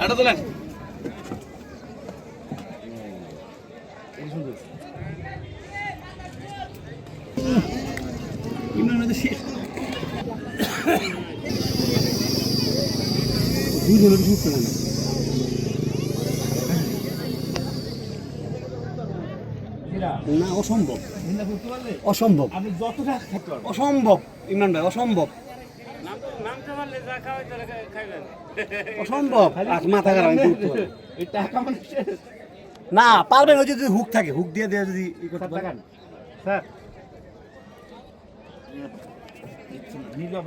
এটা তোলেন না অসম্ভব অসম্ভব অসম্ভব ইমরান ভাই অসম্ভব অসম্ভব মাথা খারাপ না পারবেন ওই যদি হুক থাকে হুক দিয়ে দিয়ে যদি স্যার